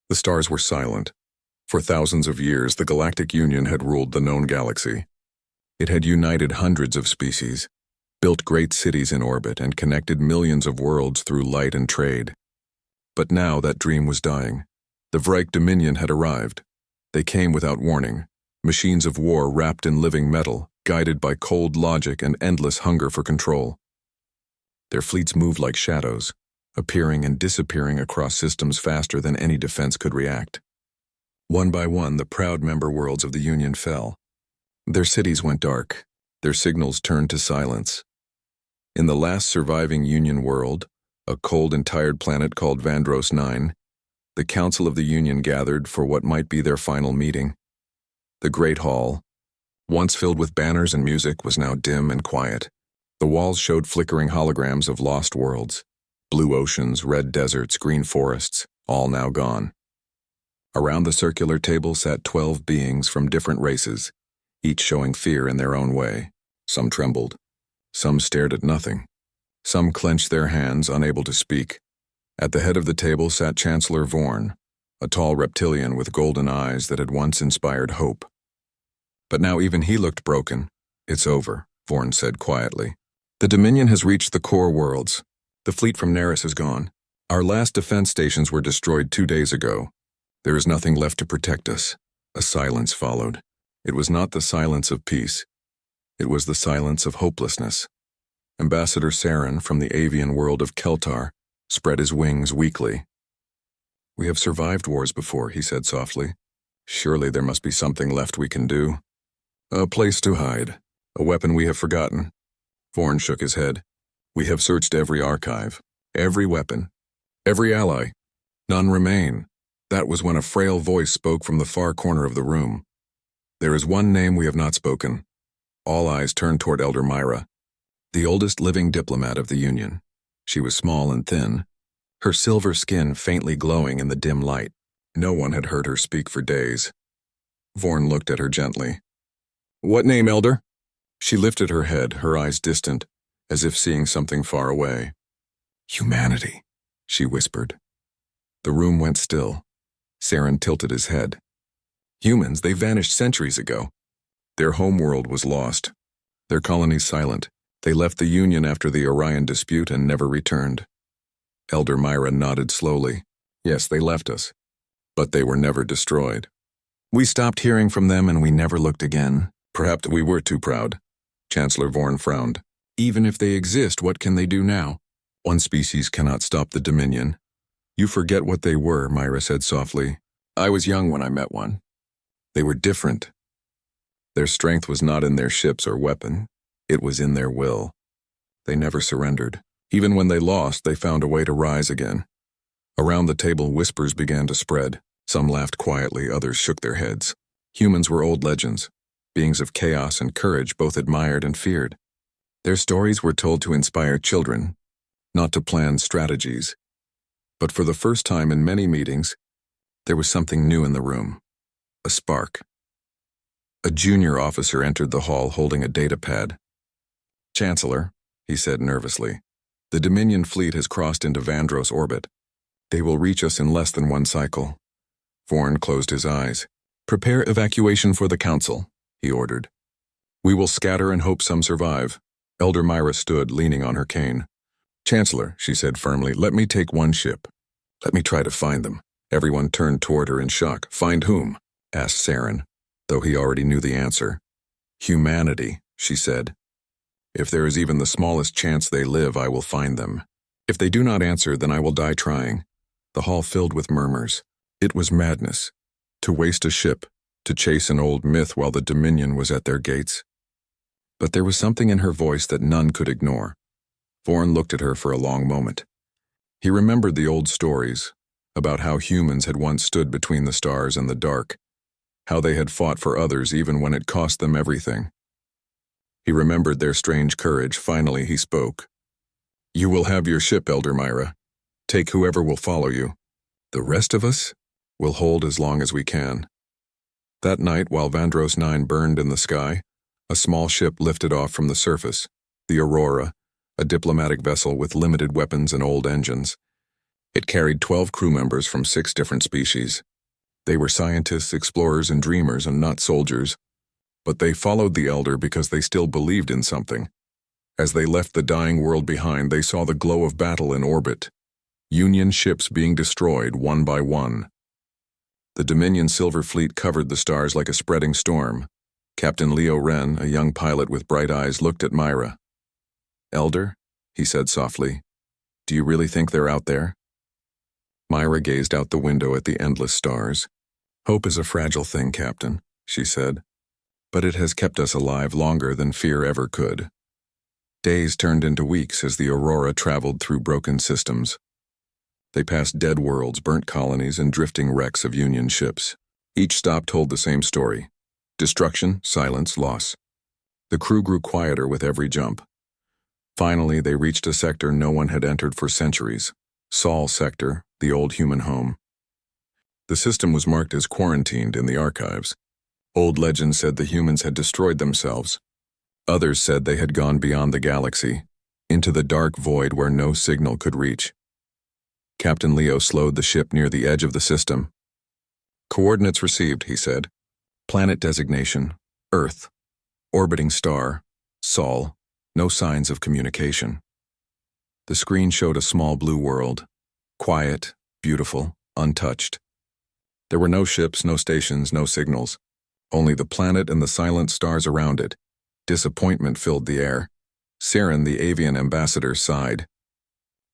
The stars were silent. For thousands of years, the Galactic Union had ruled the known galaxy. It had united hundreds of species, built great cities in orbit, and connected millions of worlds through light and trade. But now that dream was dying. The Vrike Dominion had arrived. They came without warning, machines of war wrapped in living metal, guided by cold logic and endless hunger for control. Their fleets moved like shadows, appearing and disappearing across systems faster than any defense could react. One by one, the proud member worlds of the Union fell. Their cities went dark, their signals turned to silence. In the last surviving Union world, a cold and tired planet called Vandros 9, the Council of the Union gathered for what might be their final meeting. The Great Hall, once filled with banners and music, was now dim and quiet. The walls showed flickering holograms of lost worlds. Blue oceans, red deserts, green forests, all now gone. Around the circular table sat 12 beings from different races, each showing fear in their own way. Some trembled. Some stared at nothing. Some clenched their hands, unable to speak. At the head of the table sat Chancellor Vorn, a tall reptilian with golden eyes that had once inspired hope. But now even he looked broken. "It's over," Vorn said quietly. "The Dominion has reached the core worlds. The fleet from Neris is gone. Our last defense stations were destroyed 2 days ago. There is nothing left to protect us." A silence followed. It was not the silence of peace. It was the silence of hopelessness. Ambassador Saren from the avian world of Keltar spread his wings weakly. "We have survived wars before," he said softly. "Surely there must be something left we can do." "A place to hide. A weapon we have forgotten." Vorn shook his head. "We have searched every archive, every weapon, every ally. None remain." That was when a frail voice spoke from the far corner of the room. "There is one name we have not spoken." All eyes turned toward Elder Myra, the oldest living diplomat of the Union. She was small and thin, her silver skin faintly glowing in the dim light. No one had heard her speak for days. Vorn looked at her gently. "What name, Elder?" She lifted her head, her eyes distant, as if seeing something far away. "Humanity," she whispered. The room went still. Saren tilted his head. "Humans, they vanished centuries ago. Their homeworld was lost. Their colonies silent. They left the Union after the Orion dispute and never returned." Elder Myra nodded slowly. "Yes, they left us. But they were never destroyed. We stopped hearing from them and we never looked again. Perhaps we were too proud." Chancellor Vorn frowned. "Even if they exist, what can they do now? One species cannot stop the Dominion." "You forget what they were," Myra said softly. "I was young when I met one. They were different. Their strength was not in their ships or weapon. It was in their will. They never surrendered. Even when they lost, they found a way to rise again." Around the table, whispers began to spread. Some laughed quietly, others shook their heads. Humans were old legends, beings of chaos and courage both admired and feared. Their stories were told to inspire children, not to plan strategies. But for the first time in many meetings, there was something new in the room. A spark. A junior officer entered the hall holding a data pad. "Chancellor," he said nervously, "the Dominion fleet has crossed into Vandros orbit. They will reach us in less than one cycle." Vorn closed his eyes. "Prepare evacuation for the Council," he ordered. "We will scatter and hope some survive." Elder Myra stood, leaning on her cane. "Chancellor," she said firmly, "let me take one ship. Let me try to find them." Everyone turned toward her in shock. "Find whom?" asked Saren, though he already knew the answer. "Humanity," she said. "If there is even the smallest chance they live, I will find them. If they do not answer, then I will die trying." The hall filled with murmurs. It was madness. To waste a ship, to chase an old myth while the Dominion was at their gates. But there was something in her voice that none could ignore. Vorn looked at her for a long moment. He remembered the old stories about how humans had once stood between the stars and the dark, how they had fought for others even when it cost them everything. He remembered their strange courage. Finally, he spoke. "You will have your ship, Elder Myra. Take whoever will follow you. The rest of us will hold as long as we can." That night, while Vandros 9 burned in the sky, a small ship lifted off from the surface, the Aurora, a diplomatic vessel with limited weapons and old engines. It carried 12 crew members from 6 different species. They were scientists, explorers, and dreamers, and not soldiers. But they followed the Elder because they still believed in something. As they left the dying world behind, they saw the glow of battle in orbit. Union ships being destroyed one by one. The Dominion Silver Fleet covered the stars like a spreading storm. Captain Leo Wren, a young pilot with bright eyes, looked at Myra. "Elder," he said softly, "do you really think they're out there?" Myra gazed out the window at the endless stars. "Hope is a fragile thing, Captain," she said, "but it has kept us alive longer than fear ever could." Days turned into weeks as the Aurora traveled through broken systems. They passed dead worlds, burnt colonies, and drifting wrecks of Union ships. Each stop told the same story: destruction, silence, loss. The crew grew quieter with every jump. Finally, they reached a sector no one had entered for centuries: Sol Sector, the old human home. The system was marked as quarantined in the archives. Old legends said the humans had destroyed themselves. Others said they had gone beyond the galaxy, into the dark void where no signal could reach. Captain Leo slowed the ship near the edge of the system. "Coordinates received," he said. "Planet designation, Earth. Orbiting star, Sol. No signs of communication." The screen showed a small blue world. Quiet, beautiful, untouched. There were no ships, no stations, no signals. Only the planet and the silent stars around it. Disappointment filled the air. Saren, the avian ambassador, sighed.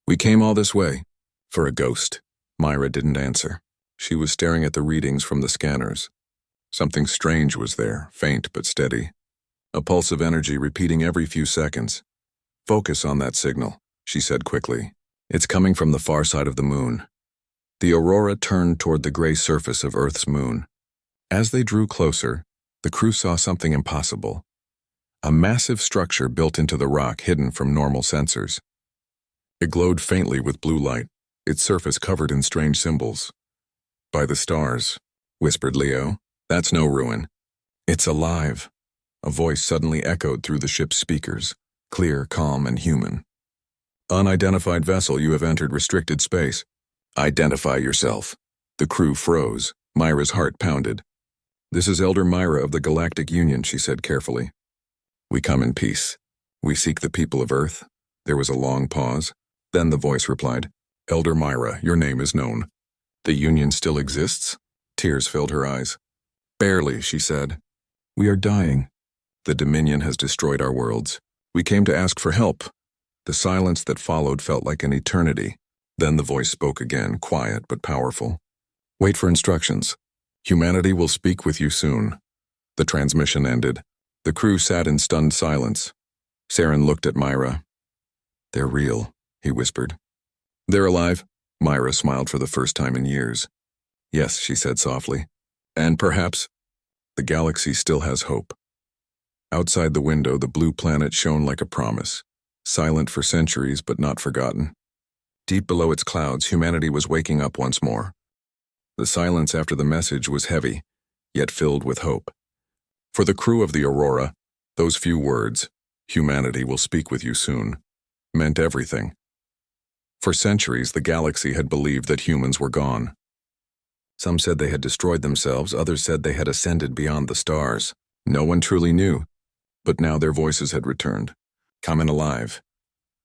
"We came all this way. For a ghost." Myra didn't answer. She was staring at the readings from the scanners. Something strange was there, faint but steady. A pulse of energy repeating every few seconds. "Focus on that signal," she said quickly. "It's coming from the far side of the moon." The Aurora turned toward the gray surface of Earth's moon. As they drew closer, the crew saw something impossible. A massive structure built into the rock hidden from normal sensors. It glowed faintly with blue light, its surface covered in strange symbols. "By the stars," whispered Leo. "That's no ruin. It's alive." A voice suddenly echoed through the ship's speakers, clear, calm, and human. "Unidentified vessel, you have entered restricted space. Identify yourself." The crew froze. Myra's heart pounded. "This is Elder Myra of the Galactic Union," she said carefully. "We come in peace. We seek the people of Earth." There was a long pause. Then the voice replied, "Elder Myra, your name is known. The Union still exists?" Tears filled her eyes. "Barely," she said. "We are dying. The Dominion has destroyed our worlds. We came to ask for help." The silence that followed felt like an eternity. Then the voice spoke again, quiet but powerful. "Wait for instructions. Humanity will speak with you soon." The transmission ended. The crew sat in stunned silence. Saren looked at Myra. "They're real," he whispered. "They're alive?" Myra smiled for the first time in years. "Yes," she said softly. "And perhaps the galaxy still has hope." Outside the window, the blue planet shone like a promise, silent for centuries but not forgotten. Deep below its clouds, humanity was waking up once more. The silence after the message was heavy, yet filled with hope. For the crew of the Aurora, those few words, "Humanity will speak with you soon," meant everything. For centuries, the galaxy had believed that humans were gone. Some said they had destroyed themselves, others said they had ascended beyond the stars. No one truly knew, but now their voices had returned, coming alive.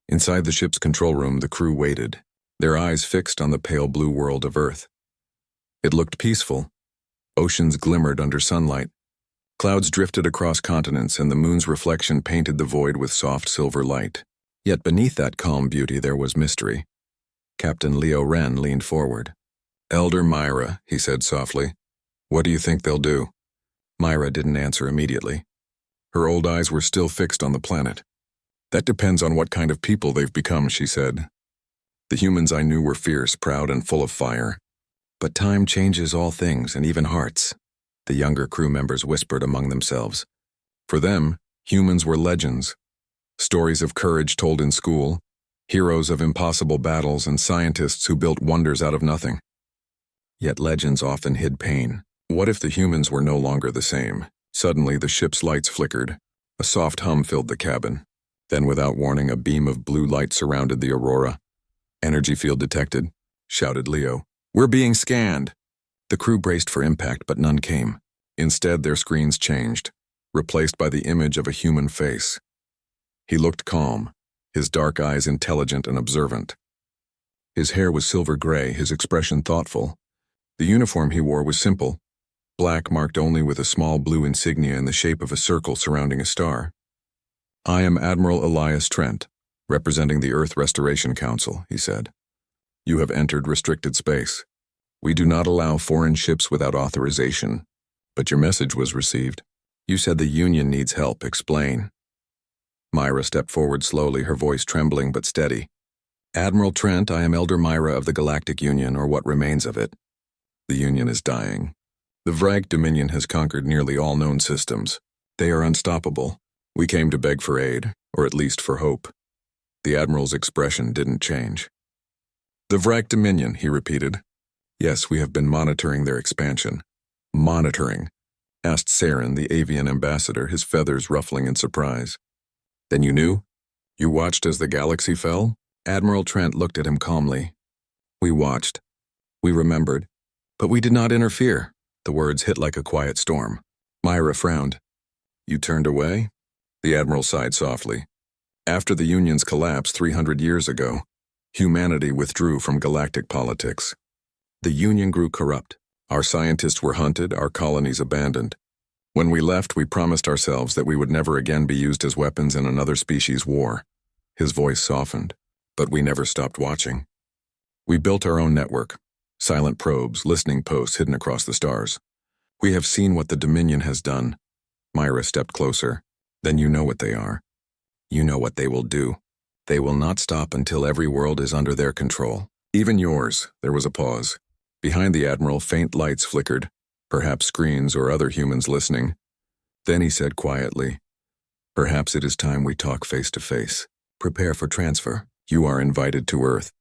Inside the ship's control room, the crew waited, their eyes fixed on the pale blue world of Earth. It looked peaceful. Oceans glimmered under sunlight. Clouds drifted across continents, and the moon's reflection painted the void with soft silver light. Yet beneath that calm beauty there was mystery. Captain Leo Wren leaned forward. "Elder Myra," he said softly, "what do you think they'll do?" Myra didn't answer immediately. Her old eyes were still fixed on the planet. "That depends on what kind of people they've become," she said. "The humans I knew were fierce, proud, and full of fire. But time changes all things, and even hearts," the younger crew members whispered among themselves. For them, humans were legends. Stories of courage told in school, heroes of impossible battles, and scientists who built wonders out of nothing. Yet legends often hid pain. What if the humans were no longer the same? Suddenly, the ship's lights flickered. A soft hum filled the cabin. Then, without warning, a beam of blue light surrounded the Aurora. "Energy field detected," shouted Leo. "We're being scanned." The crew braced for impact, but none came. Instead, their screens changed, replaced by the image of a human face. He looked calm, his dark eyes intelligent and observant. His hair was silver gray, his expression thoughtful. The uniform he wore was simple, black marked only with a small blue insignia in the shape of a circle surrounding a star. "I am Admiral Elias Trent, representing the Earth Restoration Council," he said. "You have entered restricted space. We do not allow foreign ships without authorization, but your message was received. You said the Union needs help. Explain." Myra stepped forward slowly, her voice trembling but steady. "Admiral Trent, I am Elder Myra of the Galactic Union, or what remains of it. The Union is dying. The Vrag Dominion has conquered nearly all known systems. They are unstoppable. We came to beg for aid, or at least for hope." The Admiral's expression didn't change. "The Vrag Dominion," he repeated. "Yes, we have been monitoring their expansion." "Monitoring?" asked Saren, the avian ambassador, his feathers ruffling in surprise. "Then you knew? You watched as the galaxy fell?" Admiral Trent looked at him calmly. "We watched. We remembered. But we did not interfere." The words hit like a quiet storm. Myra frowned. "You turned away?" The Admiral sighed softly. "After the Union's collapse 300 years ago, humanity withdrew from galactic politics. The Union grew corrupt. Our scientists were hunted, our colonies abandoned. When we left, we promised ourselves that we would never again be used as weapons in another species' war." His voice softened. "But we never stopped watching. We built our own network, silent probes, listening posts hidden across the stars. We have seen what the Dominion has done." Myra stepped closer. "Then you know what they are. You know what they will do. They will not stop until every world is under their control. Even yours." There was a pause. Behind the Admiral, faint lights flickered, perhaps screens or other humans listening. Then he said quietly, "Perhaps it is time we talk face to face. Prepare for transfer. You are invited to Earth."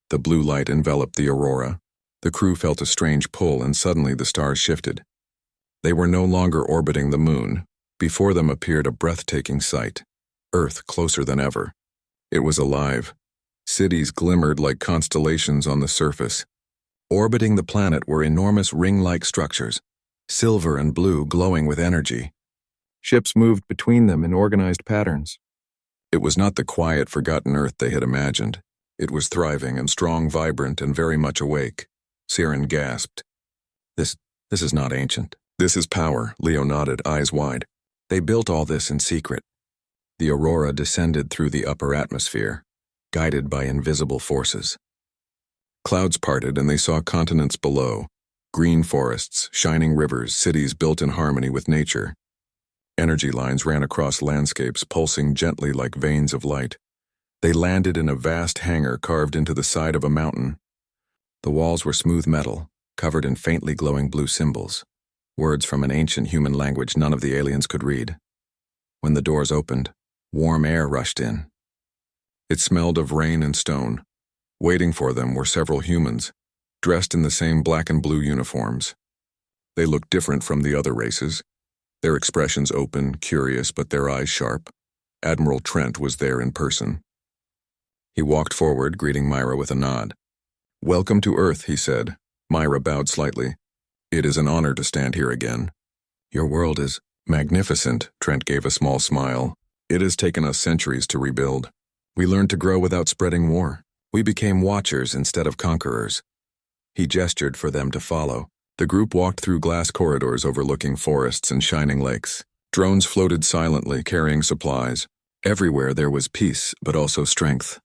The blue light enveloped the aurora. The crew felt a strange pull, and suddenly the stars shifted. They were no longer orbiting the moon. Before them appeared a breathtaking sight. Earth closer than ever. It was alive. Cities glimmered like constellations on the surface. Orbiting the planet were enormous ring-like structures, silver and blue glowing with energy. Ships moved between them in organized patterns. It was not the quiet, forgotten Earth they had imagined. It was thriving and strong, vibrant, and very much awake. Saren gasped. This is not ancient. This is power," Leo nodded, eyes wide. "They built all this in secret." The aurora descended through the upper atmosphere, guided by invisible forces. Clouds parted and they saw continents below, green forests, shining rivers, cities built in harmony with nature. Energy lines ran across landscapes, pulsing gently like veins of light. They landed in a vast hangar carved into the side of a mountain. The walls were smooth metal, covered in faintly glowing blue symbols, words from an ancient human language none of the aliens could read. When the doors opened, warm air rushed in. It smelled of rain and stone. Waiting for them were several humans, dressed in the same black and blue uniforms. They looked different from the other races, their expressions open, curious, but their eyes sharp. Admiral Trent was there in person. He walked forward, greeting Myra with a nod. "Welcome to Earth," he said. Myra bowed slightly. "It is an honor to stand here again." "Your world is magnificent," Trent gave a small smile. "It has taken us centuries to rebuild. We learned to grow without spreading war. We became watchers instead of conquerors." He gestured for them to follow. The group walked through glass corridors overlooking forests and shining lakes. Drones floated silently, carrying supplies. Everywhere there was peace, but also strength.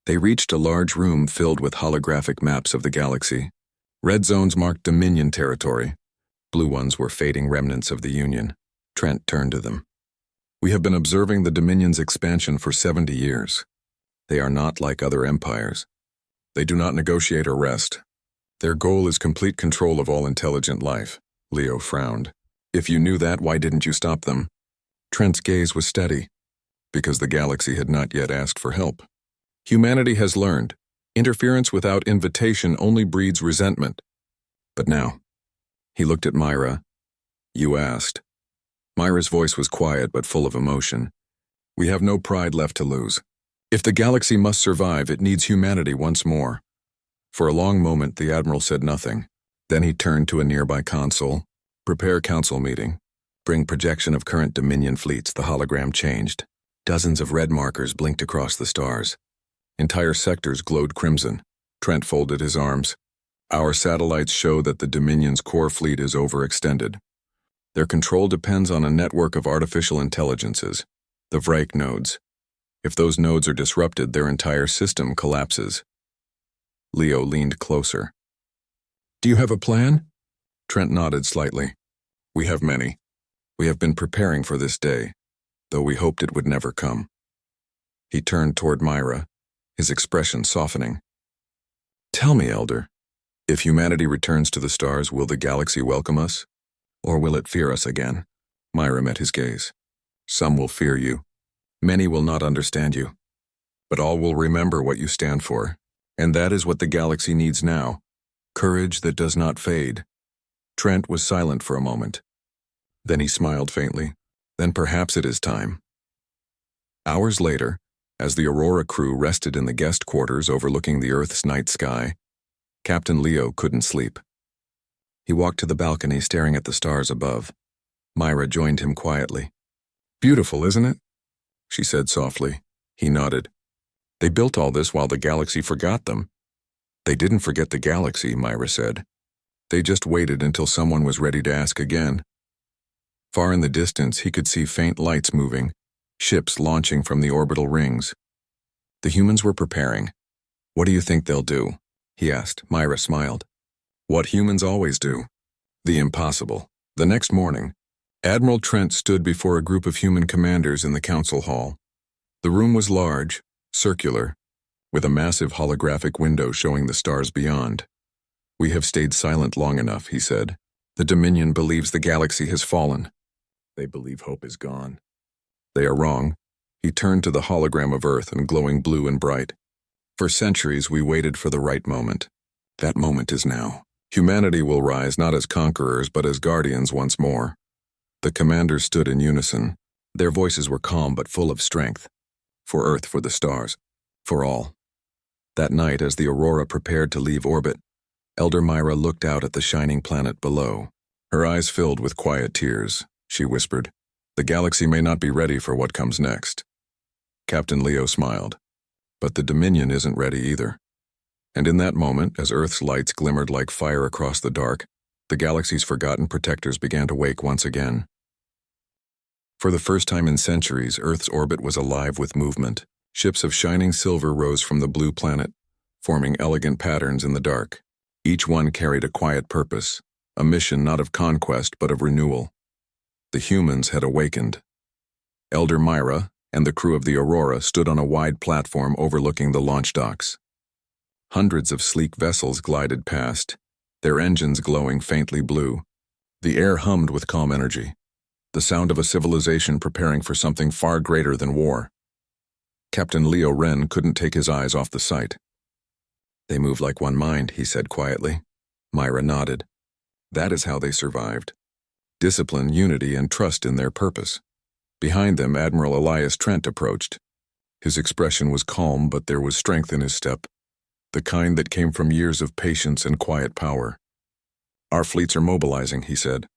They reached a large room filled with holographic maps of the galaxy. Red zones marked Dominion territory. Blue ones were fading remnants of the Union. Trent turned to them. "We have been observing the Dominion's expansion for 70 years. They are not like other empires. They do not negotiate or rest. Their goal is complete control of all intelligent life." Leo frowned. "If you knew that, why didn't you stop them?" Trent's gaze was steady. "Because the galaxy had not yet asked for help. Humanity has learned. Interference without invitation only breeds resentment. But now," he looked at Myra, "you asked." Myra's voice was quiet but full of emotion. "We have no pride left to lose. If the galaxy must survive, it needs humanity once more. For a long moment, the Admiral said nothing. Then he turned to a nearby console. Prepare council meeting. Bring projection of current Dominion fleets. The hologram changed. Dozens of red markers blinked across the stars. Entire sectors glowed crimson. Trent folded his arms. Our satellites show that the Dominion's core fleet is overextended. Their control depends on a network of artificial intelligences, the Vrike nodes. If those nodes are disrupted, their entire system collapses. Leo leaned closer. Do you have a plan? Trent nodded slightly. We have many. We have been preparing for this day, though we hoped it would never come. He turned toward Myra, his expression softening. Tell me, Elder, if humanity returns to the stars, will the galaxy welcome us? Or will it fear us again? Myra met his gaze. Some will fear you. Many will not understand you. But all will remember what you stand for. And that is what the galaxy needs now. Courage that does not fade. Trent was silent for a moment. Then he smiled faintly. Then perhaps it is time. Hours later, as the Aurora crew rested in the guest quarters overlooking the Earth's night sky, Captain Leo couldn't sleep. He walked to the balcony staring at the stars above. Myra joined him quietly. Beautiful, isn't it? She said softly. He nodded. They built all this while the galaxy forgot them. They didn't forget the galaxy, Myra said. They just waited until someone was ready to ask again. Far in the distance, he could see faint lights moving, ships launching from the orbital rings. The humans were preparing. What do you think they'll do? He asked. Myra smiled. What humans always do. The impossible. The next morning, Admiral Trent stood before a group of human commanders in the council hall. The room was large, circular, with a massive holographic window showing the stars beyond. We have stayed silent long enough, he said. The Dominion believes the galaxy has fallen. They believe hope is gone. They are wrong. He turned to the hologram of Earth and glowing blue and bright. For centuries, we waited for the right moment. That moment is now. Humanity will rise not as conquerors, but as guardians once more. The commanders stood in unison. Their voices were calm but full of strength. For Earth, for the stars, for all. That night, as the Aurora prepared to leave orbit, Elder Myra looked out at the shining planet below. Her eyes filled with quiet tears. She whispered, "The galaxy may not be ready for what comes next." Captain Leo smiled. But the Dominion isn't ready either. And in that moment, as Earth's lights glimmered like fire across the dark, the galaxy's forgotten protectors began to wake once again. For the first time in centuries, Earth's orbit was alive with movement. Ships of shining silver rose from the blue planet, forming elegant patterns in the dark. Each one carried a quiet purpose, a mission not of conquest but of renewal. The humans had awakened. Elder Myra and the crew of the Aurora stood on a wide platform overlooking the launch docks. Hundreds of sleek vessels glided past, their engines glowing faintly blue. The air hummed with calm energy, the sound of a civilization preparing for something far greater than war. Captain Leo Wren couldn't take his eyes off the sight. They move like one mind, he said quietly. Myra nodded. That is how they survived. Discipline, unity, and trust in their purpose. Behind them, Admiral Elias Trent approached. His expression was calm, but there was strength in his step, the kind that came from years of patience and quiet power. Our fleets are mobilizing, he said.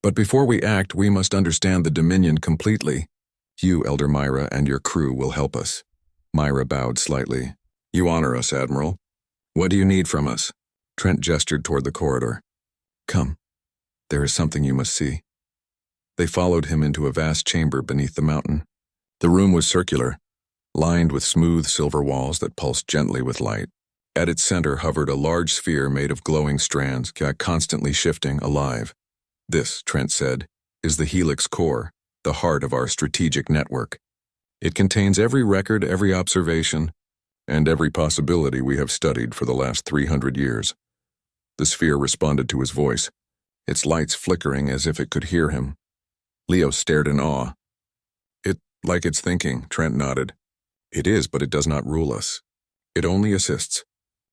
But before we act, we must understand the Dominion completely. You, Elder Myra, and your crew will help us. Myra bowed slightly. You honor us, Admiral. What do you need from us? Trent gestured toward the corridor. Come. There is something you must see. They followed him into a vast chamber beneath the mountain. The room was circular, lined with smooth silver walls that pulsed gently with light. At its center hovered a large sphere made of glowing strands, constantly shifting, alive. This, Trent said, is the helix core, the heart of our strategic network. It contains every record, every observation, and every possibility we have studied for the last 300 years. The sphere responded to his voice, its lights flickering as if it could hear him. Leo stared in awe. Like it's thinking, Trent nodded. It is, but it does not rule us. It only assists.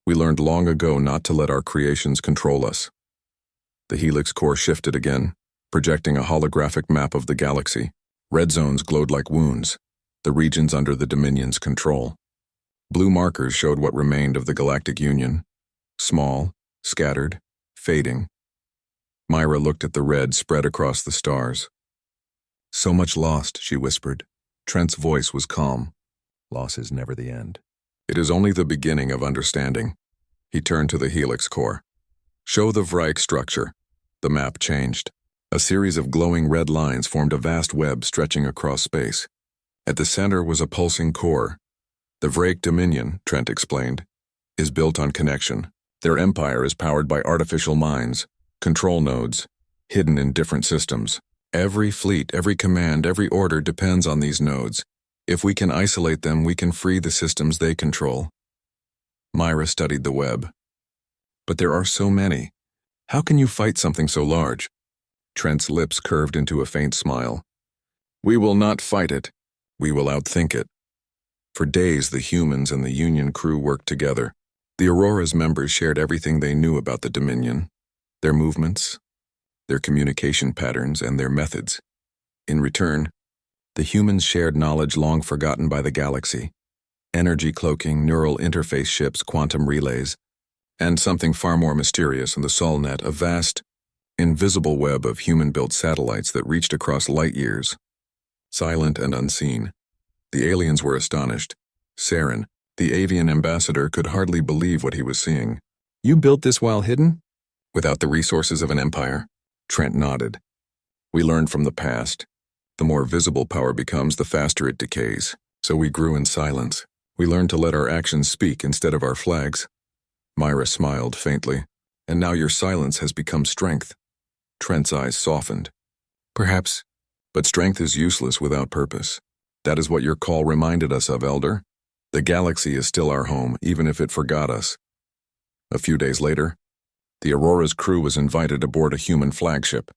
We learned long ago not to let our creations control us. The helix core shifted again, projecting a holographic map of the galaxy. Red zones glowed like wounds, the regions under the Dominion's control. Blue markers showed what remained of the Galactic Union. small, scattered, fading. Myra looked at the red spread across the stars. "So much lost," she whispered. Trent's voice was calm. "Loss is never the end. It is only the beginning of understanding." He turned to the helix core. "Show the Vrike structure." The map changed. A series of glowing red lines formed a vast web stretching across space. At the center was a pulsing core. "The Vrake Dominion," Trent explained, "is built on connection. Their empire is powered by artificial minds, control nodes, hidden in different systems. Every fleet, every command, every order depends on these nodes. If we can isolate them, we can free the systems they control." Myra studied the web. "But there are so many. How can you fight something so large?" Trent's lips curved into a faint smile. "We will not fight it. We will outthink it." For days, the humans and the Union crew worked together. The Aurora's members shared everything they knew about the Dominion, their movements, their communication patterns, and their methods. In return, the humans shared knowledge long forgotten by the galaxy: energy cloaking, neural interface ships, quantum relays, and something far more mysterious in the Solnet, a vast, invisible web of human-built satellites that reached across light years, silent and unseen. The aliens were astonished. Saren, the avian ambassador, could hardly believe what he was seeing. "You built this while hidden?" "Without the resources of an empire." Trent nodded. "We learned from the past. The more visible power becomes, the faster it decays. So we grew in silence. We learned to let our actions speak instead of our flags." Myra smiled faintly. "And now your silence has become strength." Trent's eyes softened. "Perhaps, but strength is useless without purpose. That is what your call reminded us of, Elder. The galaxy is still our home, even if it forgot us." A few days later, the Aurora's crew was invited aboard a human flagship,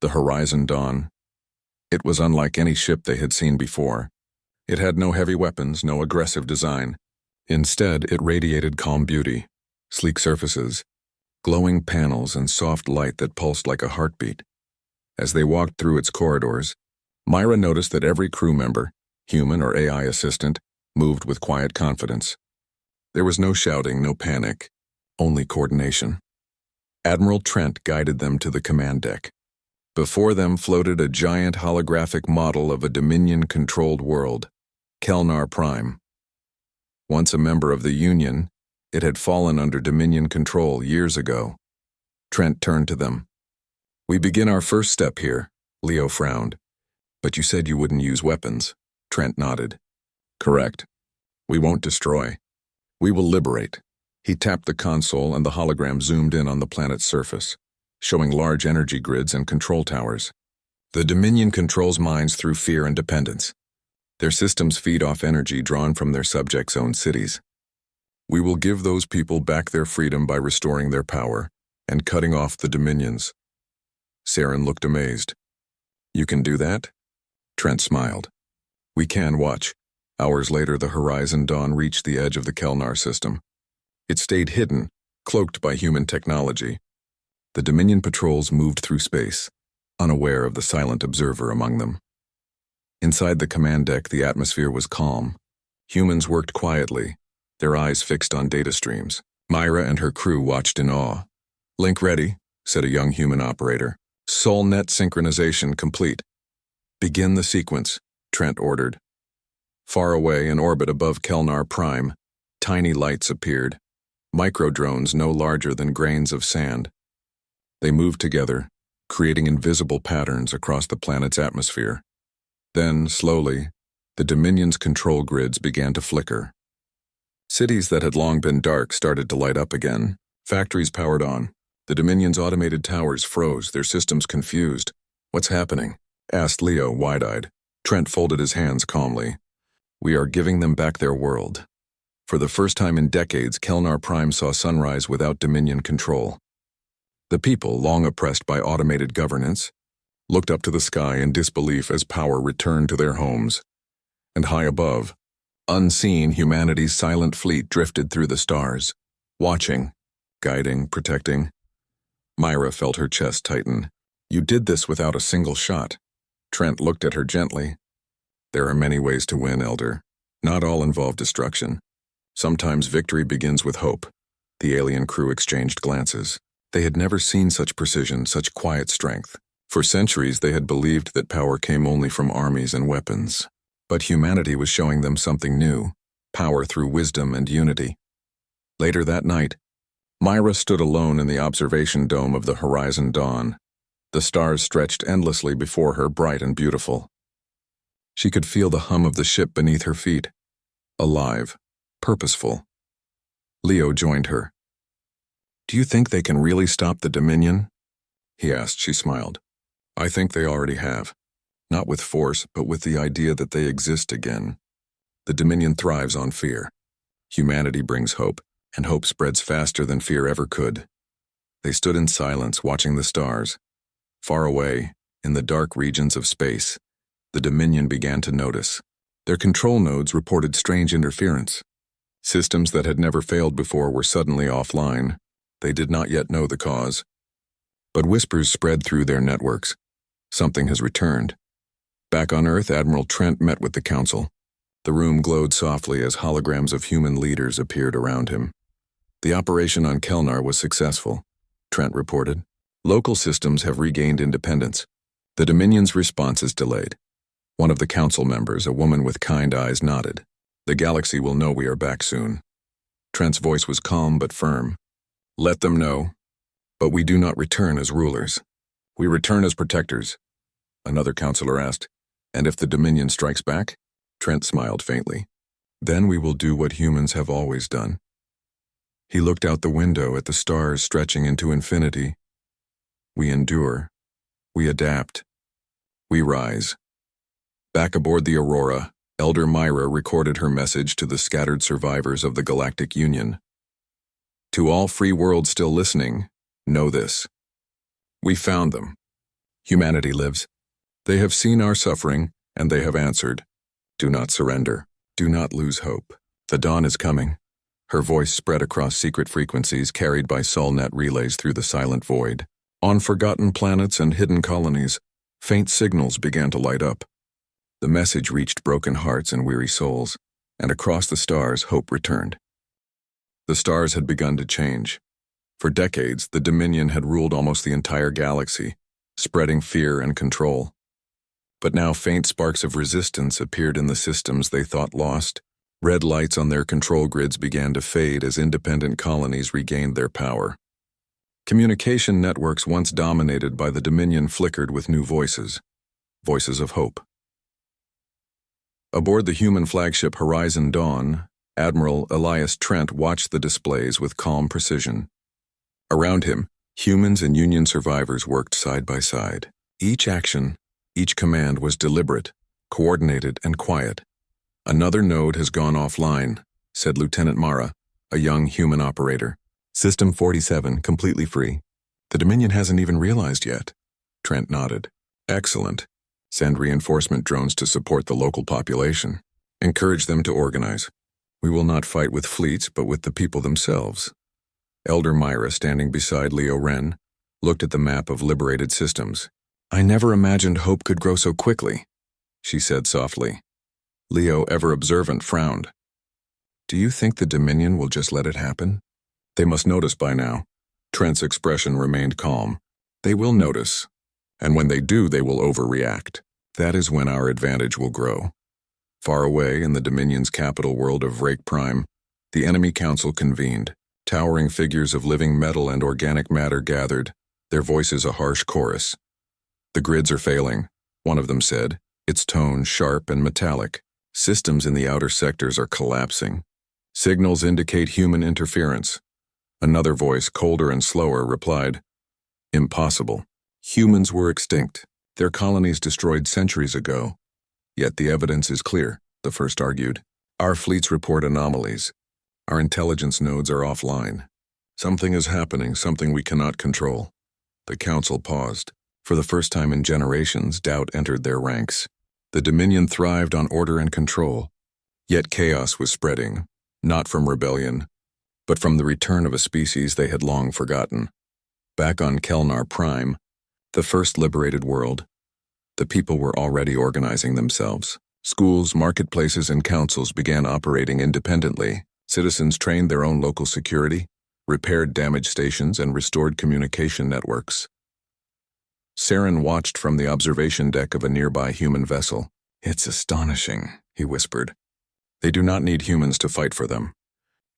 the Horizon Dawn. It was unlike any ship they had seen before. It had no heavy weapons, no aggressive design. Instead, it radiated calm beauty, sleek surfaces, glowing panels, and soft light that pulsed like a heartbeat. As they walked through its corridors, Myra noticed that every crew member, human or AI assistant, moved with quiet confidence. There was no shouting, no panic, only coordination. Admiral Trent guided them to the command deck. Before them floated a giant holographic model of a Dominion-controlled world, Kelnar Prime. Once a member of the Union, it had fallen under Dominion control years ago. Trent turned to them. "We begin our first step here," Leo frowned. "But you said you wouldn't use weapons." Trent nodded. "Correct. We won't destroy. We will liberate." He tapped the console and the hologram zoomed in on the planet's surface, showing large energy grids and control towers. "The Dominion controls minds through fear and dependence. Their systems feed off energy drawn from their subjects' own cities. We will give those people back their freedom by restoring their power and cutting off the Dominions." Saren looked amazed. "You can do that?" Trent smiled. "We can. Watch." Hours later, the Horizon Dawn reached the edge of the Kelnar system. It stayed hidden, cloaked by human technology. The Dominion patrols moved through space, unaware of the silent observer among them. Inside the command deck, the atmosphere was calm. Humans worked quietly, their eyes fixed on data streams. Myra and her crew watched in awe. "Link ready," said a young human operator. "Solnet synchronization complete." "Begin the sequence," Trent ordered. Far away, in orbit above Kelnar Prime, tiny lights appeared, micro-drones no larger than grains of sand. They moved together, creating invisible patterns across the planet's atmosphere. Then, slowly, the Dominion's control grids began to flicker. Cities that had long been dark started to light up again. Factories powered on. The Dominion's automated towers froze, their systems confused. "What's happening?" asked Leo, wide-eyed. Trent folded his hands calmly. "We are giving them back their world." For the first time in decades, Kelnar Prime saw sunrise without Dominion control. The people, long oppressed by automated governance, looked up to the sky in disbelief as power returned to their homes. And high above, unseen, humanity's silent fleet drifted through the stars, watching, guiding, protecting. Myra felt her chest tighten. "You did this without a single shot." Trent looked at her gently. "There are many ways to win, Elder. Not all involve destruction. Sometimes victory begins with hope. The alien crew exchanged glances. They had never seen such precision, such quiet strength. For centuries they had believed that power came only from armies and weapons. But humanity was showing them something new, power through wisdom and unity. Later that night, Myra stood alone in the observation dome of the Horizon Dawn. The stars stretched endlessly before her, bright and beautiful. She could feel the hum of the ship beneath her feet, alive, purposeful. Leo joined her. "Do you think they can really stop the Dominion?" he asked. She smiled. "I think they already have. Not with force, but with the idea that they exist again. The Dominion thrives on fear. Humanity brings hope, and hope spreads faster than fear ever could." They stood in silence, watching the stars. Far away, in the dark regions of space, the Dominion began to notice. Their control nodes reported strange interference. Systems that had never failed before were suddenly offline. They did not yet know the cause. But whispers spread through their networks. Something has returned. Back on Earth, Admiral Trent met with the Council. The room glowed softly as holograms of human leaders appeared around him. "The operation on Kelnar was successful," Trent reported. "Local systems have regained independence. The Dominion's response is delayed." One of the Council members, a woman with kind eyes, nodded. "The galaxy will know we are back soon." Trent's voice was calm but firm. "Let them know. But we do not return as rulers. We return as protectors." Another counselor asked, "And if the Dominion strikes back?" Trent smiled faintly. "Then we will do what humans have always done." He looked out the window at the stars stretching into infinity. "We endure. We adapt. We rise." Back aboard the Aurora, Elder Myra recorded her message to the scattered survivors of the Galactic Union. "To all free worlds still listening, know this. We found them. Humanity lives. They have seen our suffering, and they have answered. Do not surrender. Do not lose hope. The dawn is coming." Her voice spread across secret frequencies carried by Solnet relays through the silent void. On forgotten planets and hidden colonies, faint signals began to light up. The message reached broken hearts and weary souls, and across the stars hope returned. The stars had begun to change. For decades, the Dominion had ruled almost the entire galaxy, spreading fear and control. But now faint sparks of resistance appeared in the systems they thought lost. Red lights on their control grids began to fade as independent colonies regained their power. Communication networks once dominated by the Dominion flickered with new voices, voices of hope. Aboard the human flagship Horizon Dawn, Admiral Elias Trent watched the displays with calm precision. Around him, humans and Union survivors worked side by side. Each action, each command was deliberate, coordinated, and quiet. "Another node has gone offline," said Lieutenant Mara, a young human operator. "System 47, completely free. The Dominion hasn't even realized yet." Trent nodded. "Excellent. Send reinforcement drones to support the local population. Encourage them to organize. We will not fight with fleets, but with the people themselves." Elder Myra, standing beside Leo Wren, looked at the map of liberated systems. "I never imagined hope could grow so quickly," she said softly. Leo, ever observant, frowned. "Do you think the Dominion will just let it happen?" "They must notice by now." Trent's expression remained calm. "They will notice. And when they do, they will overreact. That is when our advantage will grow." Far away in the Dominion's capital world of Prime, the enemy council convened. Towering figures of living metal and organic matter gathered, their voices a harsh chorus. "The grids are failing," one of them said, its tone sharp and metallic. "Systems in the outer sectors are collapsing. Signals indicate human interference." Another voice, colder and slower, replied, "Impossible. Humans were extinct, their colonies destroyed centuries ago." "Yet the evidence is clear," the first argued. "Our fleets report anomalies. Our intelligence nodes are offline. Something is happening, something we cannot control." The council paused. For the first time in generations, doubt entered their ranks. The Dominion thrived on order and control. Yet chaos was spreading, not from rebellion, but from the return of a species they had long forgotten. Back on Kelnar Prime, the first liberated world, the people were already organizing themselves. Schools, marketplaces, and councils began operating independently. Citizens trained their own local security. repaired damaged stations, and restored communication networks. Saren watched from the observation deck of a nearby human vessel. "It's astonishing," he whispered. "They do not need humans to fight for them.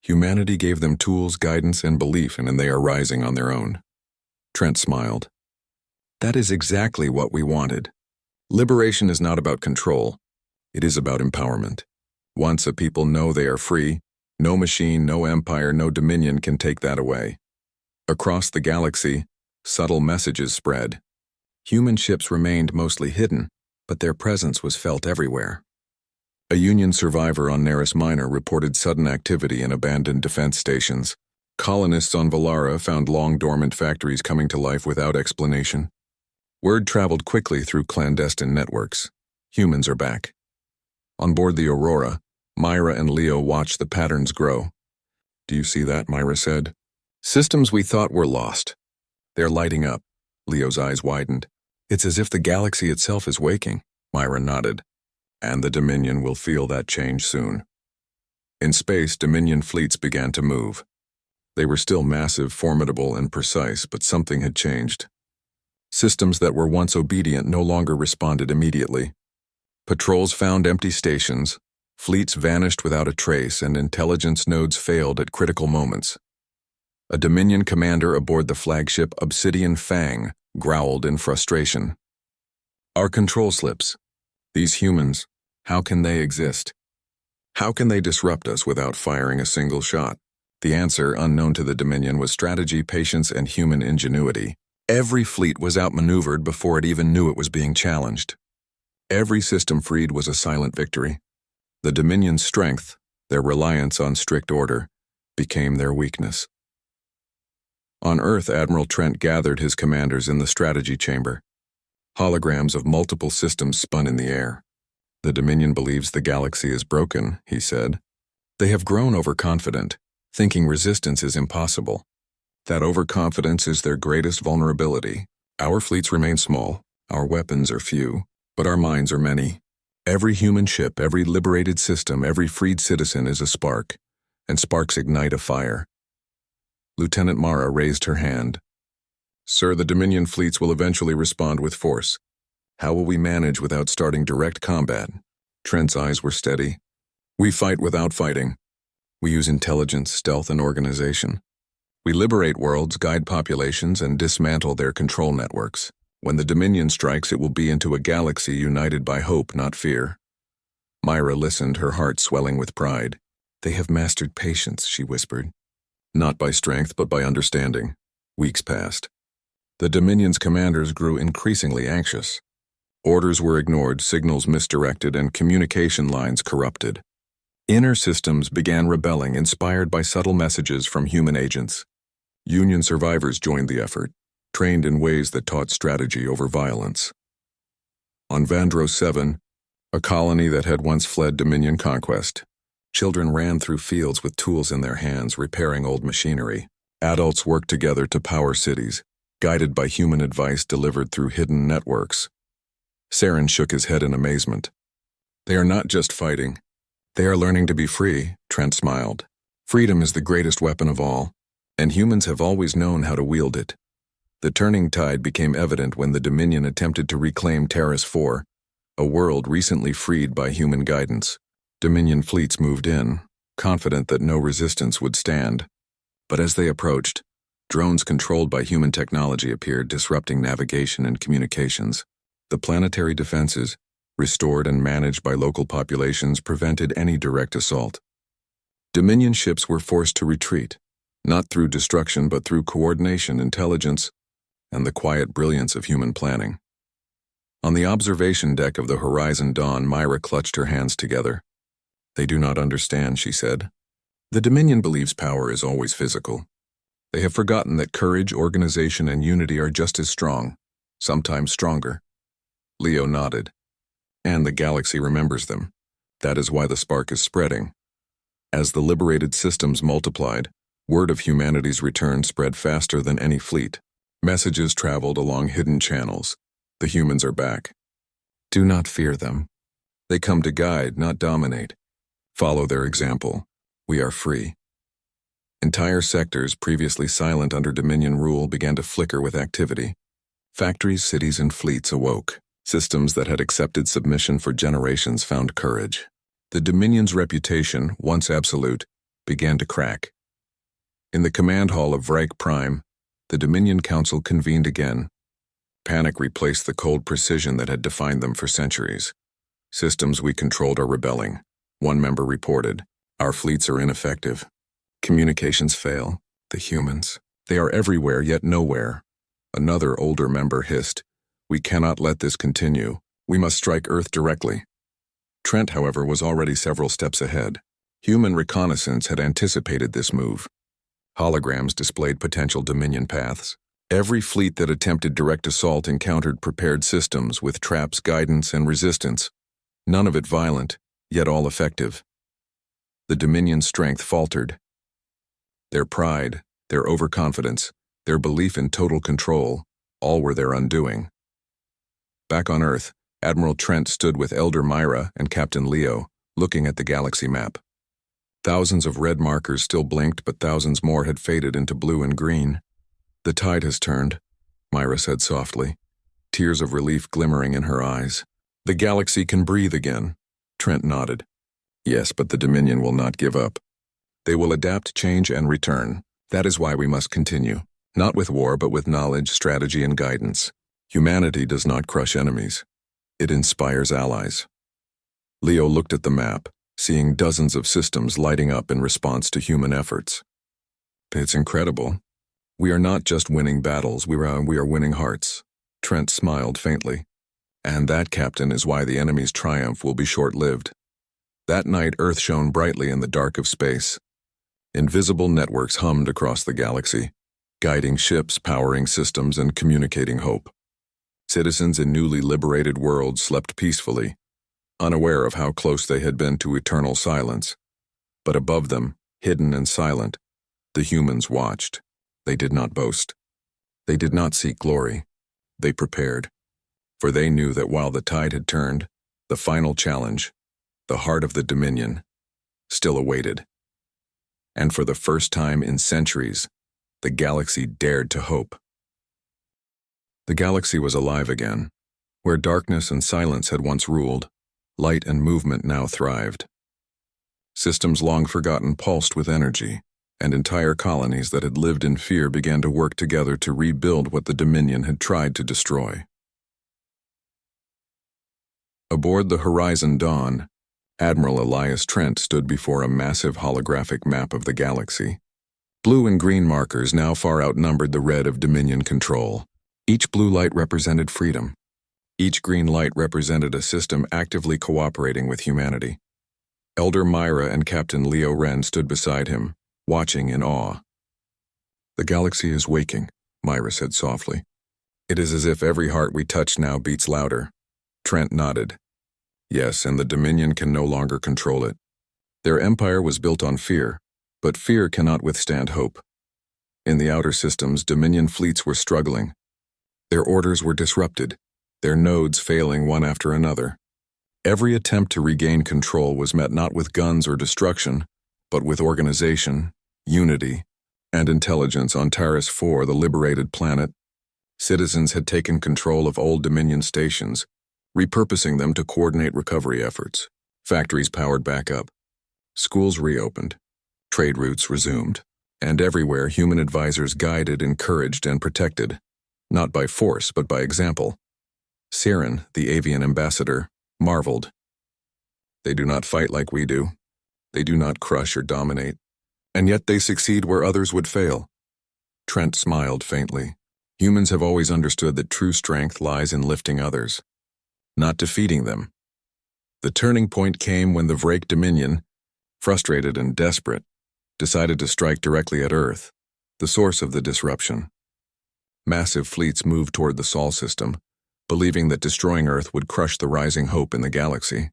Humanity gave them tools, guidance, and belief, and they are rising on their own." Trent smiled. "That is exactly what we wanted. Liberation is not about control. It is about empowerment. Once a people know they are free, no machine, no empire, no dominion can take that away." Across the galaxy, subtle messages spread. Human ships remained mostly hidden, but their presence was felt everywhere. A Union survivor on Neris Minor reported sudden activity in abandoned defense stations. Colonists on Valara found long-dormant factories coming to life without explanation. Word traveled quickly through clandestine networks. Humans are back. On board the Aurora, Myra and Leo watched the patterns grow. "Do you see that?" Myra said. "Systems we thought were lost. They're lighting up." Leo's eyes widened. "It's as if the galaxy itself is waking." Myra nodded. "And the Dominion will feel that change soon." In space, Dominion fleets began to move. They were still massive, formidable, and precise, but something had changed. Systems that were once obedient no longer responded immediately. Patrols found empty stations, fleets vanished without a trace, and intelligence nodes failed at critical moments. A Dominion commander aboard the flagship Obsidian Fang growled in frustration. "Our control slips. These humans, how can they exist? How can they disrupt us without firing a single shot?" The answer, unknown to the Dominion, was strategy, patience, and human ingenuity. Every fleet was outmaneuvered before it even knew it was being challenged. Every system freed was a silent victory. The Dominion's strength, their reliance on strict order, became their weakness. On Earth, Admiral Trent gathered his commanders in the strategy chamber. Holograms of multiple systems spun in the air. "The Dominion believes the galaxy is broken," he said. "They have grown overconfident, thinking resistance is impossible. That overconfidence is their greatest vulnerability. Our fleets remain small, our weapons are few, but our minds are many. Every human ship, every liberated system, every freed citizen is a spark, and sparks ignite a fire." Lieutenant Mara raised her hand. "Sir, the Dominion fleets will eventually respond with force. How will we manage without starting direct combat?" Trent's eyes were steady. "We fight without fighting. We use intelligence, stealth, and organization. We liberate worlds, guide populations, and dismantle their control networks. When the Dominion strikes, it will be into a galaxy united by hope, not fear." Myra listened, her heart swelling with pride. "They have mastered patience," she whispered. "Not by strength, but by understanding." Weeks passed. The Dominion's commanders grew increasingly anxious. Orders were ignored, signals misdirected, and communication lines corrupted. Inner systems began rebelling, inspired by subtle messages from human agents. Union survivors joined the effort, trained in ways that taught strategy over violence. On Vandro 7, a colony that had once fled Dominion conquest, children ran through fields with tools in their hands, repairing old machinery. Adults worked together to power cities, guided by human advice delivered through hidden networks. Saren shook his head in amazement. "They are not just fighting. They are learning to be free," Trent smiled. "Freedom is the greatest weapon of all, and humans have always known how to wield it." The turning tide became evident when the Dominion attempted to reclaim Terrace 4, a world recently freed by human guidance. Dominion fleets moved in, confident that no resistance would stand. But as they approached, drones controlled by human technology appeared, disrupting navigation and communications. The planetary defenses, restored and managed by local populations, prevented any direct assault. Dominion ships were forced to retreat, not through destruction but through coordination, intelligence, and the quiet brilliance of human planning. On the observation deck of the Horizon Dawn, Myra clutched her hands together. "They do not understand," she said. "The Dominion believes power is always physical. They have forgotten that courage, organization, and unity are just as strong, sometimes stronger." Leo nodded. "And the galaxy remembers them. That is why the spark is spreading." As the liberated systems multiplied, word of humanity's return spread faster than any fleet. Messages traveled along hidden channels. "The humans are back. Do not fear them. They come to guide, not dominate. Follow their example. We are free." Entire sectors previously silent under Dominion rule began to flicker with activity. Factories, cities, and fleets awoke. Systems that had accepted submission for generations found courage. The Dominion's reputation, once absolute, began to crack. In the command hall of HFY, the Dominion Council convened again. Panic replaced the cold precision that had defined them for centuries. Systems we controlled are rebelling. One member reported, "Our fleets are ineffective. Communications fail. The humans. They are everywhere yet nowhere." Another older member hissed, "We cannot let this continue. We must strike Earth directly." Trent, however, was already several steps ahead. Human reconnaissance had anticipated this move. Holograms displayed potential Dominion paths. Every fleet that attempted direct assault encountered prepared systems with traps, guidance, and resistance. None of it violent, yet all effective. The Dominion's strength faltered. Their pride, their overconfidence, their belief in total control, all were their undoing. Back on Earth, Admiral Trent stood with Elder Myra and Captain Leo, looking at the galaxy map. Thousands of red markers still blinked, but thousands more had faded into blue and green. "The tide has turned," Myra said softly, tears of relief glimmering in her eyes. "The galaxy can breathe again." Trent nodded. "Yes, but the Dominion will not give up. They will adapt, change, and return. That is why we must continue. Not with war, but with knowledge, strategy, and guidance. Humanity does not crush enemies. It inspires allies." Leo looked at the map, seeing dozens of systems lighting up in response to human efforts. "It's incredible. We are not just winning battles, we are winning hearts." Trent smiled faintly. "And that, Captain, is why the enemy's triumph will be short-lived." That night, Earth shone brightly in the dark of space. Invisible networks hummed across the galaxy, guiding ships, powering systems, and communicating hope. Citizens in newly liberated worlds slept peacefully, unaware of how close they had been to eternal silence. But above them, hidden and silent, the humans watched. They did not boast. They did not seek glory. They prepared. For they knew that while the tide had turned, the final challenge, the heart of the Dominion, still awaited. And for the first time in centuries, the galaxy dared to hope. The galaxy was alive again. Where darkness and silence had once ruled, light and movement now thrived. Systems long forgotten pulsed with energy, and entire colonies that had lived in fear began to work together to rebuild what the Dominion had tried to destroy. Aboard the Horizon Dawn, Admiral Elias Trent stood before a massive holographic map of the galaxy. Blue and green markers now far outnumbered the red of Dominion control. Each blue light represented freedom. Each green light represented a system actively cooperating with humanity. Elder Myra and Captain Leo Wren stood beside him, watching in awe. "The galaxy is waking," Myra said softly. "It is as if every heart we touch now beats louder." Trent nodded. "Yes, and the Dominion can no longer control it. Their empire was built on fear, but fear cannot withstand hope. In the outer systems, Dominion fleets were struggling. Their orders were disrupted, their nodes failing one after another. Every attempt to regain control was met not with guns or destruction, but with organization, unity, and intelligence. On Taris IV, the liberated planet, citizens had taken control of old Dominion stations, repurposing them to coordinate recovery efforts. Factories powered back up. Schools reopened. Trade routes resumed. And everywhere, human advisors guided, encouraged, and protected, not by force, but by example. Siren, the avian ambassador, marveled. "They do not fight like we do. They do not crush or dominate. And yet they succeed where others would fail." Trent smiled faintly. Humans have always understood that true strength lies in lifting others, not defeating them. The turning point came when the Vrake Dominion, frustrated and desperate, decided to strike directly at Earth, the source of the disruption. Massive fleets moved toward the Sol system, believing that destroying Earth would crush the rising hope in the galaxy.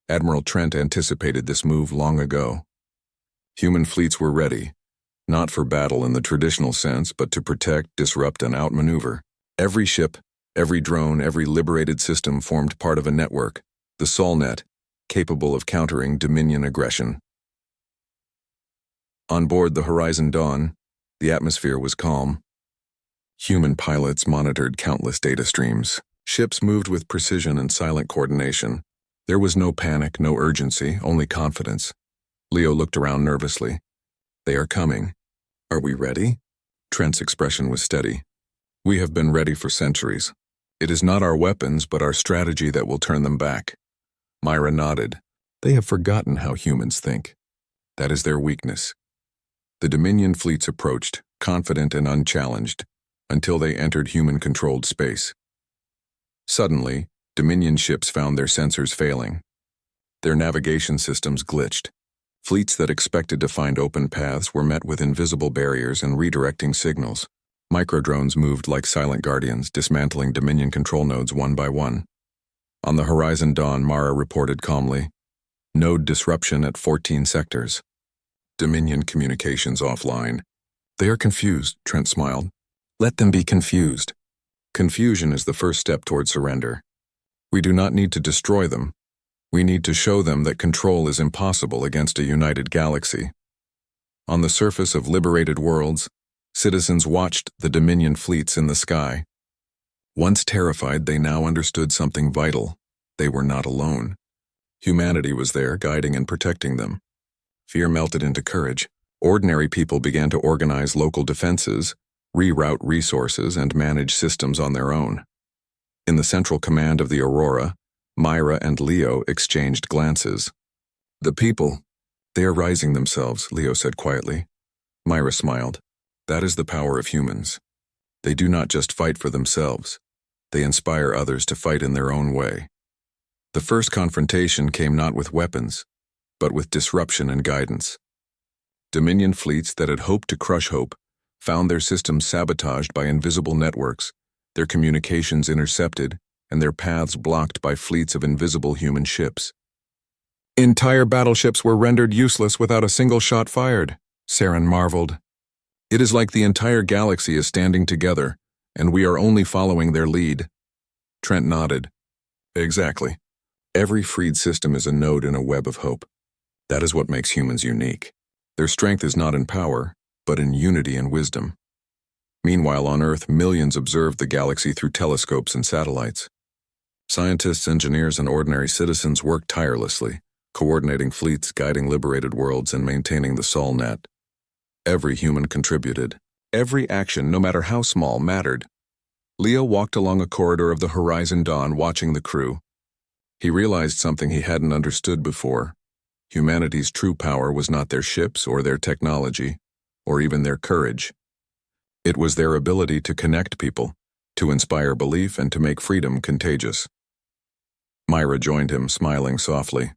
Admiral Trent anticipated this move long ago. Human fleets were ready, not for battle in the traditional sense, but to protect, disrupt, and outmaneuver. Every ship, every drone, every liberated system formed part of a network, the Solnet, capable of countering Dominion aggression. On board the Horizon Dawn, the atmosphere was calm. Human pilots monitored countless data streams. Ships moved with precision and silent coordination. There was no panic, no urgency, only confidence. Leo looked around nervously. They are coming. Are we ready? Trent's expression was steady. We have been ready for centuries. It is not our weapons, but our strategy that will turn them back. Myra nodded. They have forgotten how humans think. That is their weakness. The Dominion fleets approached, confident and unchallenged, until they entered human-controlled space. Suddenly, Dominion ships found their sensors failing. Their navigation systems glitched. Fleets that expected to find open paths were met with invisible barriers and redirecting signals. Microdrones moved like silent guardians, dismantling Dominion control nodes one by one. On the Horizon Dawn, Mara reported calmly, "Node disruption at 14 sectors. Dominion communications offline." "They are confused," Trent smiled. "Let them be confused. Confusion is the first step toward surrender. We do not need to destroy them. We need to show them that control is impossible against a united galaxy." On the surface of liberated worlds, citizens watched the Dominion fleets in the sky. Once terrified, they now understood something vital. They were not alone. Humanity was there, guiding and protecting them. Fear melted into courage. Ordinary people began to organize local defenses, reroute resources, and manage systems on their own. In the central command of the Aurora, Myra and Leo exchanged glances. "The people, they are rising themselves," Leo said quietly. Myra smiled. "That is the power of humans. They do not just fight for themselves. They inspire others to fight in their own way." The first confrontation came not with weapons, but with disruption and guidance. Dominion fleets that had hoped to crush hope found their systems sabotaged by invisible networks, their communications intercepted, and their paths blocked by fleets of invisible human ships. "Entire battleships were rendered useless without a single shot fired," Saren marveled. "It is like the entire galaxy is standing together, and we are only following their lead." Trent nodded. "Exactly. Every freed system is a node in a web of hope. That is what makes humans unique. Their strength is not in power, but in unity and wisdom." Meanwhile, on Earth, millions observed the galaxy through telescopes and satellites. Scientists, engineers, and ordinary citizens worked tirelessly, coordinating fleets, guiding liberated worlds, and maintaining the Sol net. Every human contributed. Every action, no matter how small, mattered. Leo walked along a corridor of the Horizon Dawn, watching the crew. He realized something he hadn't understood before. Humanity's true power was not their ships or their technology, or even their courage. It was their ability to connect people, to inspire belief, and to make freedom contagious. Myra joined him, smiling softly.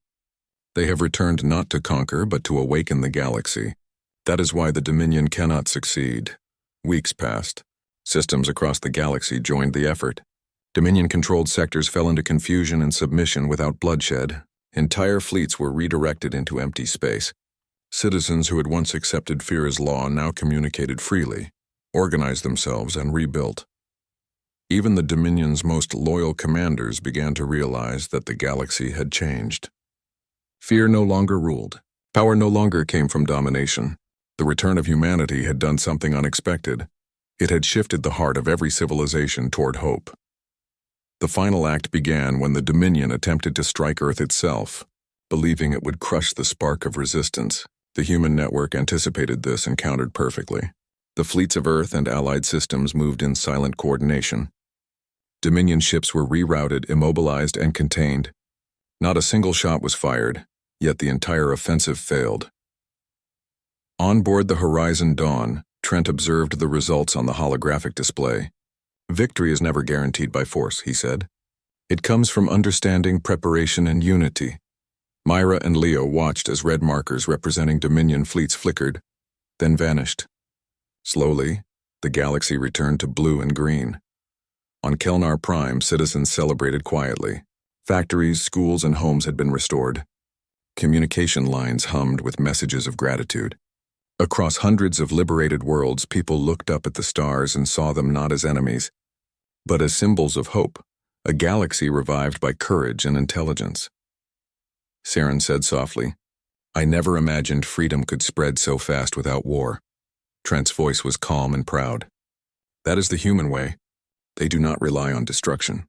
"They have returned not to conquer, but to awaken the galaxy. That is why the Dominion cannot succeed." Weeks passed. Systems across the galaxy joined the effort. Dominion-controlled sectors fell into confusion and submission without bloodshed. Entire fleets were redirected into empty space. Citizens who had once accepted fear as law now communicated freely, organized themselves, and rebuilt. Even the Dominion's most loyal commanders began to realize that the galaxy had changed. Fear no longer ruled. Power no longer came from domination. The return of humanity had done something unexpected. It had shifted the heart of every civilization toward hope. The final act began when the Dominion attempted to strike Earth itself, believing it would crush the spark of resistance. The human network anticipated this and countered perfectly. The fleets of Earth and allied systems moved in silent coordination. Dominion ships were rerouted, immobilized, and contained. Not a single shot was fired, yet the entire offensive failed. On board the Horizon Dawn, Trent observed the results on the holographic display. "Victory is never guaranteed by force," he said. "It comes from understanding, preparation, and unity." Myra and Leo watched as red markers representing Dominion fleets flickered, then vanished. Slowly, the galaxy returned to blue and green. On Kelnar Prime, citizens celebrated quietly. Factories, schools, and homes had been restored. Communication lines hummed with messages of gratitude. Across hundreds of liberated worlds, people looked up at the stars and saw them not as enemies, but as symbols of hope, a galaxy revived by courage and intelligence. Saren said softly, I never imagined freedom could spread so fast without war. Trent's voice was calm and proud. That is the human way. They do not rely on destruction.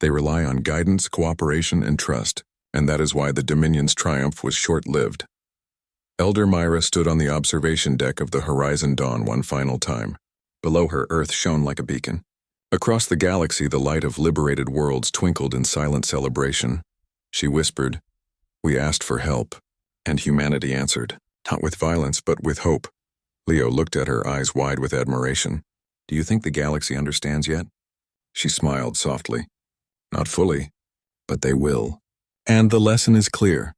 They rely on guidance, cooperation, and trust, and that is why the Dominion's triumph was short-lived. Elder Myra stood on the observation deck of the Horizon Dawn one final time. Below her, Earth shone like a beacon. Across the galaxy, the light of liberated worlds twinkled in silent celebration. She whispered, "We asked for help," and humanity answered, not with violence, but with hope. Leo looked at her, eyes wide with admiration. "Do you think the galaxy understands yet?" She smiled softly. "Not fully, but they will. And the lesson is clear.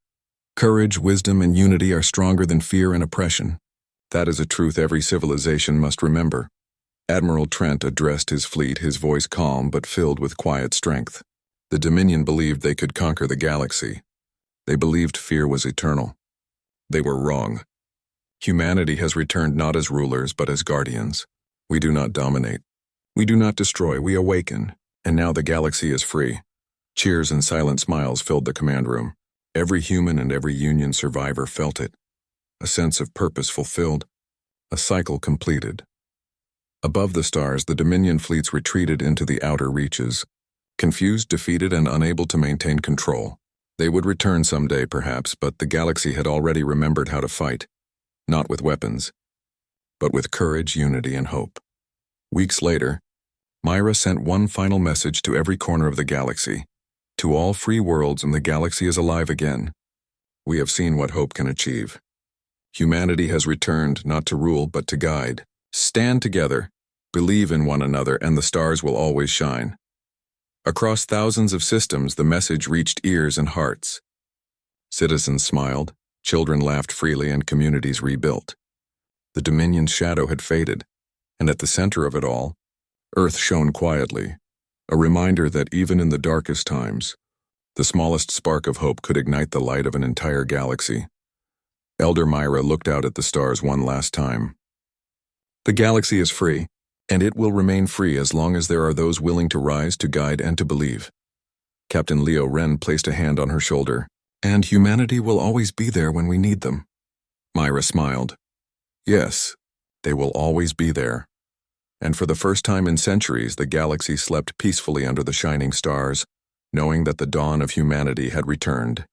Courage, wisdom, and unity are stronger than fear and oppression. That is a truth every civilization must remember." Admiral Trent addressed his fleet, his voice calm but filled with quiet strength. The Dominion believed they could conquer the galaxy. They believed fear was eternal. They were wrong. Humanity has returned not as rulers but as guardians. We do not dominate. We do not destroy, we awaken. And now the galaxy is free. Cheers and silent smiles filled the command room. Every human and every Union survivor felt it. A sense of purpose fulfilled. A cycle completed. Above the stars, the Dominion fleets retreated into the outer reaches. Confused, defeated, and unable to maintain control. They would return someday, perhaps, but the galaxy had already remembered how to fight. Not with weapons, but with courage, unity, and hope. Weeks later, Myra sent one final message to every corner of the galaxy. To all free worlds, and the galaxy is alive again. We have seen what hope can achieve. Humanity has returned not to rule but to guide. Stand together, believe in one another, and the stars will always shine. Across thousands of systems, the message reached ears and hearts. Citizens smiled, children laughed freely, and communities rebuilt. The Dominion's shadow had faded, and at the center of it all, Earth shone quietly, a reminder that even in the darkest times, the smallest spark of hope could ignite the light of an entire galaxy. Elder Myra looked out at the stars one last time. The galaxy is free, and it will remain free as long as there are those willing to rise, to guide, and to believe. Captain Leo Wren placed a hand on her shoulder. "And humanity will always be there when we need them." Myra smiled. "Yes, they will always be there." And for the first time in centuries, the galaxy slept peacefully under the shining stars, knowing that the dawn of humanity had returned.